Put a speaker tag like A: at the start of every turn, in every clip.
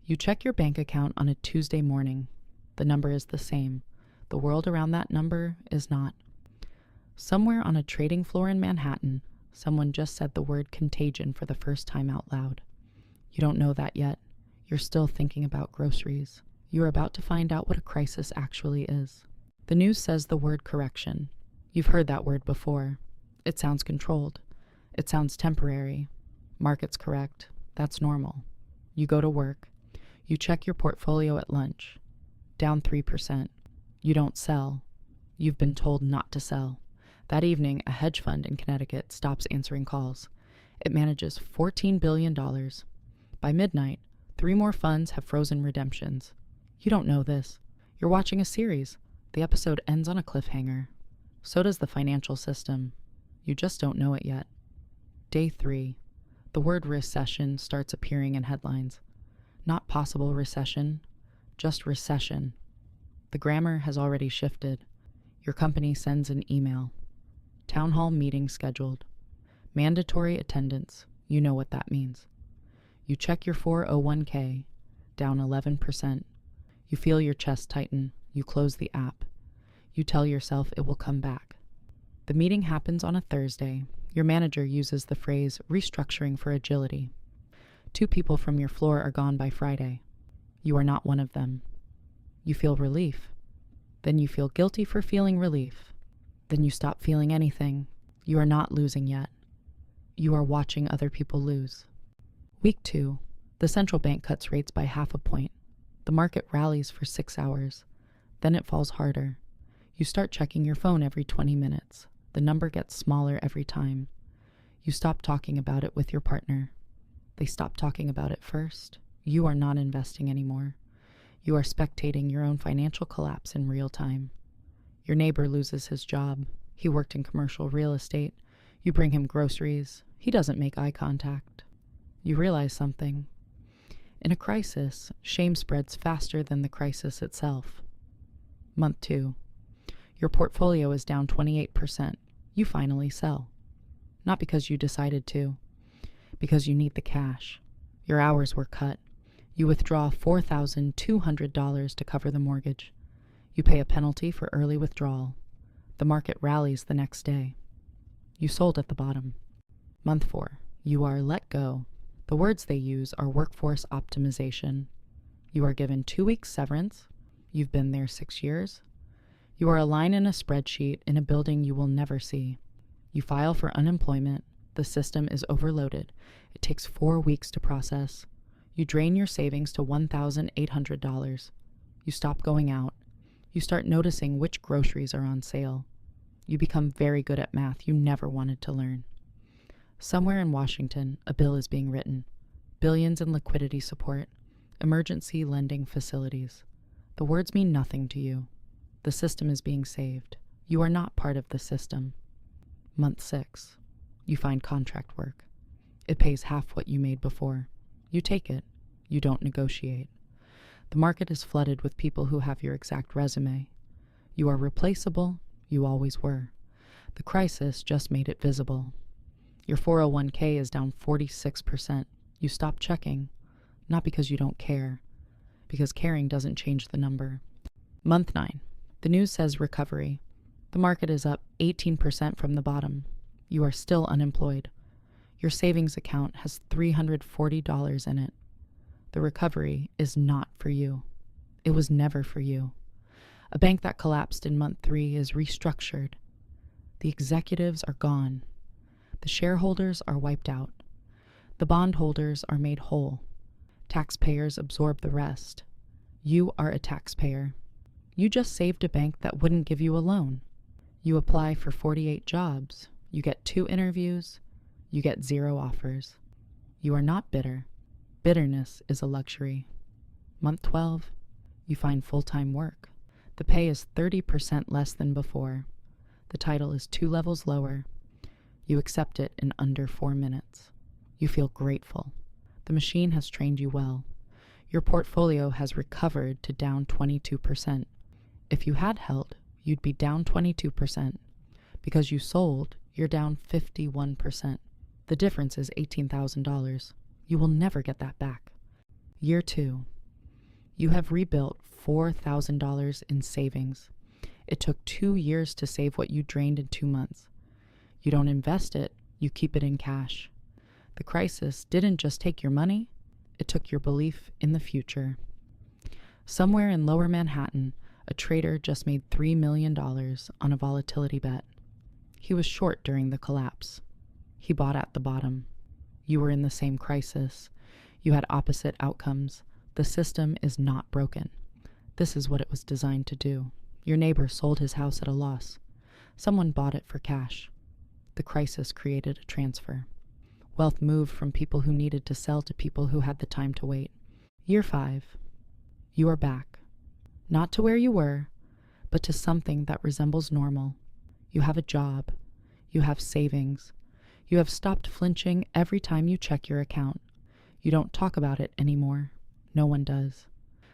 A: You check your bank account on a Tuesday morning. The number is the same. The world around that number is not. Somewhere on a trading floor in Manhattan, someone just said the word contagion for the first time out loud. You don't know that yet. You're still thinking about groceries. You are about to find out what a crisis actually is. The news says the word correction. You've heard that word before. It sounds controlled. It sounds temporary. Market's correct. That's normal. You go to work. You check your portfolio at lunch. Down 3%. You don't sell. You've been told not to sell. That evening, a hedge fund in Connecticut stops answering calls. It manages $14 billion. By midnight, 3 more funds have frozen redemptions. You don't know this. You're watching a series. The episode ends on a cliffhanger. So does the financial system. You just don't know it yet. Day 3. The word recession starts appearing in headlines. Not possible recession, just recession. The grammar has already shifted. Your company sends an email. Town hall meeting scheduled. Mandatory attendance. You know what that means. You check your 401k. Down 11%. You feel your chest tighten. You close the app. You tell yourself it will come back. The meeting happens on a Thursday. Your manager uses the phrase restructuring for agility. 2 people from your floor are gone by Friday. You are not one of them. You feel relief. Then you feel guilty for feeling relief. Then you stop feeling anything. You are not losing yet. You are watching other people lose. Week 2. The central bank cuts rates by 0.5 point. The market rallies for 6 hours. Then it falls harder. You start checking your phone every 20 minutes. The number gets smaller every time. You stop talking about it with your partner. They stop talking about it first. You are not investing anymore. You are spectating your own financial collapse in real time. Your neighbor loses his job. He worked in commercial real estate. You bring him groceries. He doesn't make eye contact. You realize something. In a crisis, shame spreads faster than the crisis itself. Month 2. Your portfolio is down 28%. You finally sell. Not because you decided to, because you need the cash. Your hours were cut. You withdraw $4,200 to cover the mortgage. You pay a penalty for early withdrawal. The market rallies the next day. You sold at the bottom. Month 4. You are let go. The words they use are workforce optimization. You are given 2 weeks severance. You've been there 6 years. You are a line in a spreadsheet in a building you will never see. You file for unemployment. The system is overloaded. It takes 4 weeks to process. You drain your savings to $1,800. You stop going out. You start noticing which groceries are on sale. You become very good at math you never wanted to learn. Somewhere in Washington, a bill is being written. Billions in liquidity support. Emergency lending facilities. The words mean nothing to you. The system is being saved. You are not part of the system. Month 6. You find contract work. It pays half what you made before. You take it. You don't negotiate. The market is flooded with people who have your exact resume. You are replaceable. You always were. The crisis just made it visible. Your 401k is down 46%. You stop checking, not because you don't care, because caring doesn't change the number. Month 9. The news says recovery. The market is up 18% from the bottom. You are still unemployed. Your savings account has $340 in it. The recovery is not for you. It was never for you. A bank that collapsed in month 3 is restructured. The executives are gone. The shareholders are wiped out. The bondholders are made whole. Taxpayers absorb the rest. You are a taxpayer. You just saved a bank that wouldn't give you a loan. You apply for 48 jobs. You get 2 interviews. You get 0 offers. You are not bitter. Bitterness is a luxury. Month 12, you find full-time work. The pay is 30% less than before. The title is 2 levels lower. You accept it in under 4 minutes. You feel grateful. The machine has trained you well. Your portfolio has recovered to down 22%. If you had held, you'd be down 22%. Because you sold, you're down 51%. The difference is $18,000. You will never get that back. Year 2. You have rebuilt $4,000 in savings. It took 2 years to save what you drained in 2 months. You don't invest it, you keep it in cash. The crisis didn't just take your money, it took your belief in the future. Somewhere in Lower Manhattan, a trader just made $3 million on a volatility bet. He was short during the collapse. He bought at the bottom. You were in the same crisis. You had opposite outcomes. The system is not broken. This is what it was designed to do. Your neighbor sold his house at a loss. Someone bought it for cash. The crisis created a transfer. Wealth moved from people who needed to sell to people who had the time to wait. Year 5. You are back. Not to where you were, but to something that resembles normal. You have a job. You have savings. You have stopped flinching every time you check your account. You don't talk about it anymore. No one does.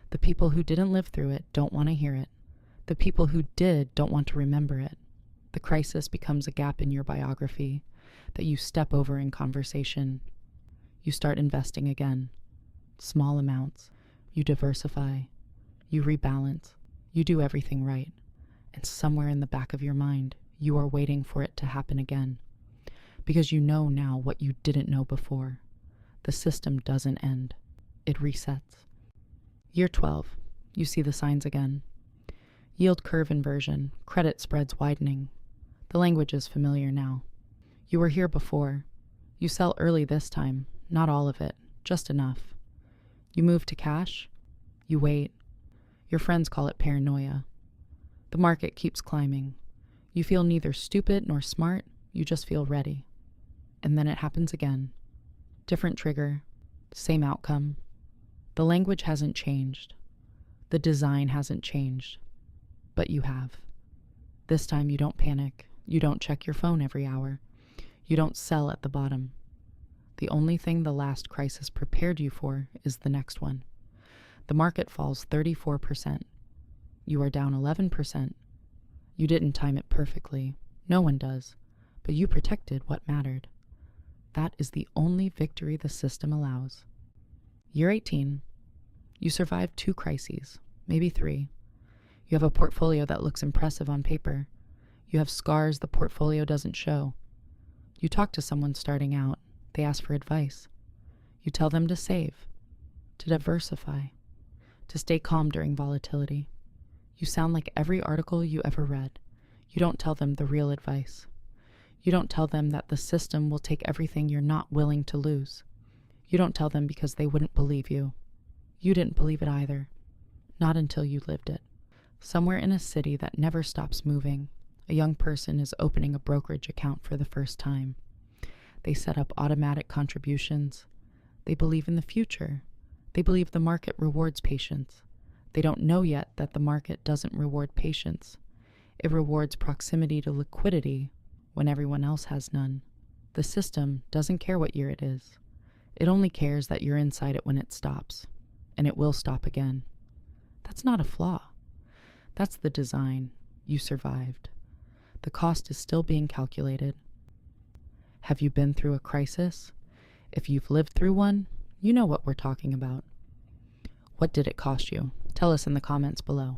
A: The people who didn't live through it don't want to hear it. The people who did don't want to remember it. The crisis becomes a gap in your biography that you step over in conversation. You start investing again. Small amounts. You diversify. You rebalance. You do everything right. And somewhere in the back of your mind, you are waiting for it to happen again. Because you know now what you didn't know before. The system doesn't end. It resets. Year 12. You see the signs again. Yield curve inversion. Credit spreads widening. The language is familiar now. You were here before. You sell early this time. Not all of it. Just enough. You move to cash. You wait. Your friends call it paranoia. The market keeps climbing. You feel neither stupid nor smart. You just feel ready. And then it happens again. Different trigger. Same outcome. The language hasn't changed. The design hasn't changed. But you have. This time you don't panic. You don't check your phone every hour. You don't sell at the bottom. The only thing the last crisis prepared you for is the next one. The market falls 34%. You are down 11%. You didn't time it perfectly. No one does. But you protected what mattered. That is the only victory the system allows. Year 18. You survived 2 crises, maybe 3. You have a portfolio that looks impressive on paper. You have scars the portfolio doesn't show. You talk to someone starting out. They ask for advice. You tell them to save, to diversify, to stay calm during volatility. You sound like every article you ever read. You don't tell them the real advice. You don't tell them that the system will take everything you're not willing to lose. You don't tell them because they wouldn't believe you. You didn't believe it either. Not until you lived it. Somewhere in a city that never stops moving, a young person is opening a brokerage account for the first time. They set up automatic contributions. They believe in the future. They believe the market rewards patience. They don't know yet that the market doesn't reward patience. It rewards proximity to liquidity when everyone else has none. The system doesn't care what year it is. It only cares that you're inside it when it stops, and it will stop again. That's not a flaw. That's the design. You survived. The cost is still being calculated. Have you been through a crisis? If you've lived through one, you know what we're talking about. What did it cost you? Tell us in the comments below.